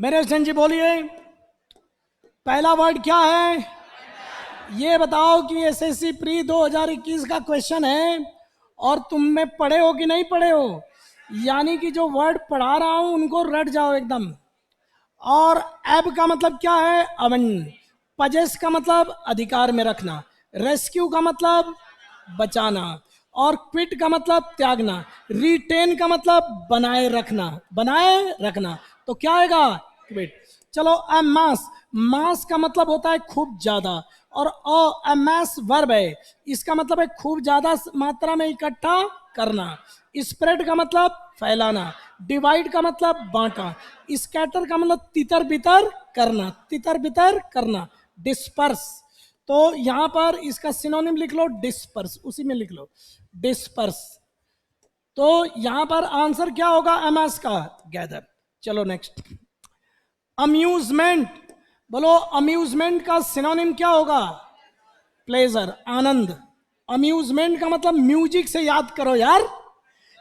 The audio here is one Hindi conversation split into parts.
मेरे स्टूडेंट जी बोलिए, पहला वर्ड क्या है? ये बताओ कि एसएससी प्री 2021 का क्वेश्चन है और तुम में पढ़े हो कि नहीं पढ़े हो। यानी कि जो वर्ड पढ़ा रहा हूं उनको रट जाओ एकदम। और एब का मतलब क्या है? अवन। पजेस का मतलब अधिकार में रखना। रेस्क्यू का मतलब बचाना। और क्विट का मतलब त्यागना। रिटेन का मतलब बनाए रखना। बनाए रखना तो क्या आएगा? क्विट। चलो मास। मास का मतलब होता है खूब ज्यादा। और मैस वर्ब है, इसका मतलब है खूब ज्यादा मात्रा में इकट्ठा करना। स्प्रेड का मतलब फैलाना। डिवाइड का मतलब बांटा। स्कैटर का मतलब तितर बितर करना। तितर बितर करना। डिस्पर्स। तो यहां पर इसका सिनोनिम लिख लो डिस्पर्स, उसी में लिख लो डिस्पर्स। तो यहां पर आंसर क्या होगा एमएस का? गैदर। चलो नेक्स्ट। अम्यूजमेंट। बोलो अम्यूजमेंट का सिनोनिम क्या होगा? प्लेजर, आनंद। अम्यूजमेंट का मतलब म्यूजिक से याद करो यार।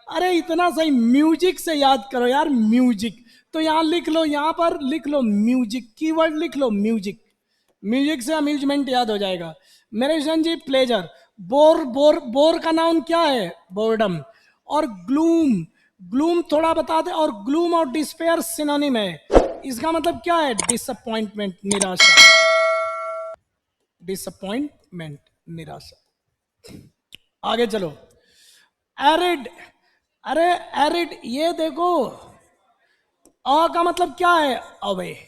अरे इतना सही, म्यूजिक से याद करो यार, म्यूजिक। तो यहां लिख लो, यहां पर लिख लो म्यूजिक, कीवर्ड लिख लो म्यूजिक। म्यूजिक से अम्यूजमेंट याद हो जाएगा। मेरे जन जी प्लेजर। बोर बोर बोर का नाउन क्या है? बोर्डम। और ग्लूम, ग्लूम थोड़ा बता दे। और ग्लूम और डिस्पेयर सिनोनिम है। इसका मतलब क्या है? डिसअपॉइंटमेंट, निराशा। डिसअपॉइंटमेंट, निराशा। आगे चलो। एरिड। अरे एरिड, ये देखो, अ का मतलब क्या है? अवे।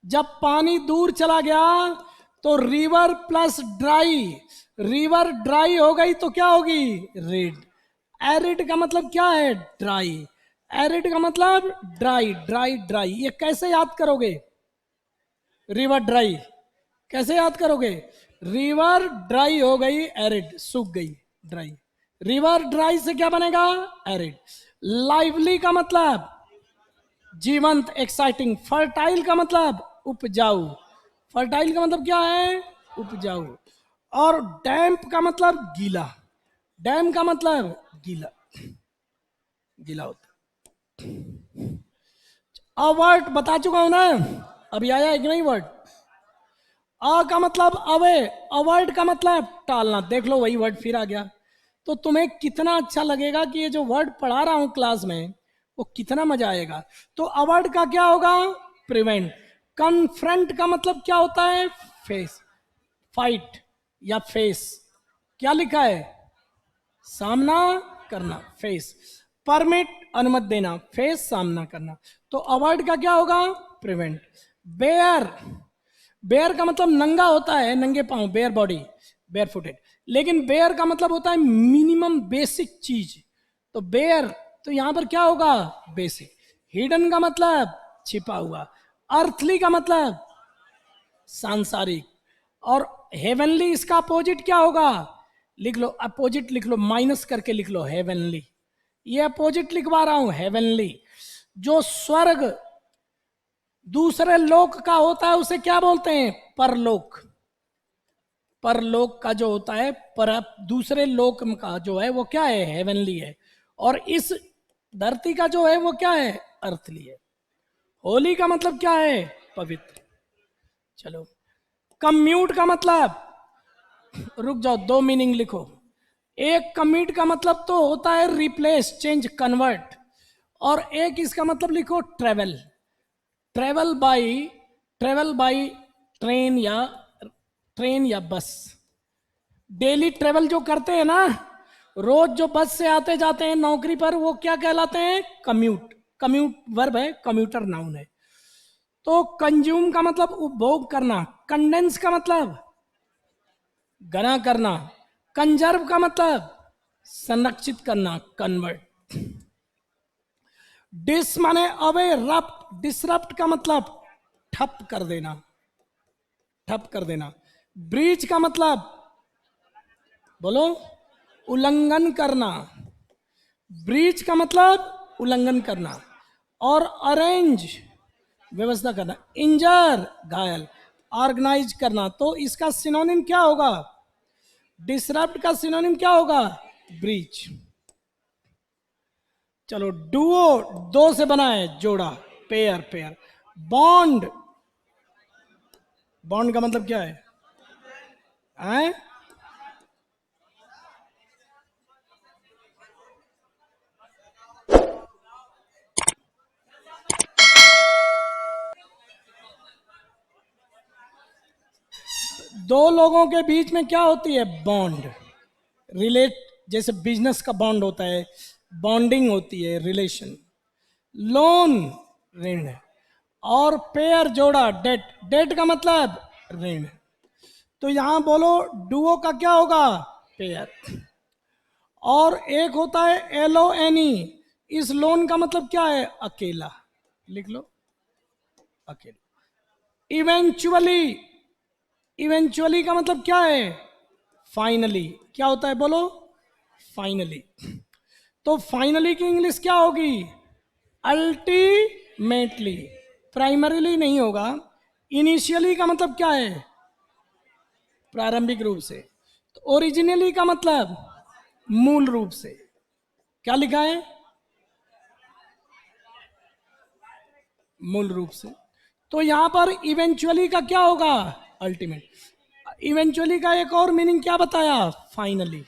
जब पानी दूर चला गया तो river plus dry, river dry हो गई तो क्या होगी? रेड। एरिड का मतलब क्या है? ड्राई। एरिड का मतलब ड्राई, ड्राई ड्राई। ये कैसे याद करोगे? रिवर ड्राई कैसे याद करोगे? रिवर ड्राई हो गई, एरिड सूख गई, ड्राई। रिवर ड्राई से क्या बनेगा? एरिड। लाइवली का मतलब जीवंत, एक्साइटिंग। फर्टाइल का मतलब उपजाऊ। फर्टाइल का मतलब क्या है? उपजाऊ। और डैम्प का मतलब गीला। डैम का मतलब गीला, गीला होता। वर्ड बता चुका हूं ना, अभी आया एक नहीं वर्ड। अ का मतलब अवे, अवॉइड का मतलब टालना। देख लो वही वर्ड फिर आ गया। तो तुम्हें कितना अच्छा लगेगा कि ये जो वर्ड पढ़ा रहा हूं क्लास में, वो कितना मजा आएगा। तो अवॉइड का क्या होगा? प्रिवेंट। कन्फ्रंट का मतलब क्या होता है? फेस, फाइट या फेस। क्या लिखा है? सामना करना, फेस। परमिट, अनुमति देना। फेस, सामना करना। तो अवॉइड का क्या होगा? प्रिवेंट। बेयर, बेयर का मतलब नंगा होता है, नंगे पांव, बेयर बॉडी, बेयर फुटेड। लेकिन बेयर का मतलब होता है मिनिमम बेसिक चीज। तो बेयर, तो यहां पर क्या होगा? बेसिक। हिडन का मतलब छिपा हुआ। अर्थली का मतलब सांसारिक। और हेवनली, इसका अपोजिट क्या होगा? लिख लो अपोजिट, लिख लो माइनस करके लिख लो हेवनली। ये अपोजिट लिखवा रहा हूं, हेवनली। जो स्वर्ग दूसरे लोक का होता है उसे क्या बोलते हैं? परलोक। परलोक का जो होता है, पर दूसरे लोक का जो है वो क्या है? हेवनली है। और इस धरती का जो है वो क्या है? अर्थली है। होली का मतलब क्या है? पवित्र। चलो। कम्यूट का मतलब, रुक जाओ, दो मीनिंग लिखो। एक कम्यूट का मतलब तो होता है रिप्लेस, चेंज, कन्वर्ट। और एक इसका मतलब लिखो travel. Travel by, travel by train या, ट्रेन या बस। डेली ट्रेवल जो करते हैं ना, रोज जो बस से आते जाते हैं नौकरी पर, वो क्या कहलाते हैं? कम्यूट। कम्यूट वर्ब है, कम्यूटर नाउन है। तो कंज्यूम का मतलब उपभोग करना। कंडेंस का मतलब घना करना। कंजर्व का मतलब संरक्षित करना, कन्वर्ट। डिस माने अवे, रप्ट। डिसरप्ट का मतलब ठप कर देना, ठप कर देना। ब्रीच का मतलब, बोलो, उल्लंघन करना। ब्रीच का मतलब उल्लंघन करना। और अरेंज, व्यवस्था करना। इंजर, घायल। ऑर्गेनाइज करना। तो इसका सिनोनिम क्या होगा? डिसरप्ट का सिनोनिम क्या होगा? ब्रीच। चलो डुओ, दो से बना है, जोड़ा, पेयर, पेयर। बॉन्ड, बॉन्ड का मतलब क्या है? हैं? दो लोगों के बीच में क्या होती है? बॉन्ड। रिलेट, जैसे बिजनेस का बॉन्ड होता है, बॉन्डिंग होती है, रिलेशन। लोन, ऋण। और पेयर, जोड़ा, डेट। डेट का मतलब ऋण। तो यहां बोलो डुओ का क्या होगा? पेयर। और एक होता है LONE, इस लोन का मतलब क्या है? अकेला। लिख लो, अकेला। इवेंचुअली, इवेंचुअली का मतलब क्या है? फाइनली। क्या होता है बोलो? फाइनली। तो फाइनली की इंग्लिश क्या होगी? अल्टीमेटली। प्राइमरीली नहीं होगा। इनिशियली का मतलब क्या है? प्रारंभिक रूप से। तो ओरिजिनली का मतलब मूल रूप से। क्या लिखा है? मूल रूप से। तो यहां पर इवेंचुअली का क्या होगा? अल्टीमेट। इवेंचुअली का एक और मीनिंग क्या बताया? फाइनली।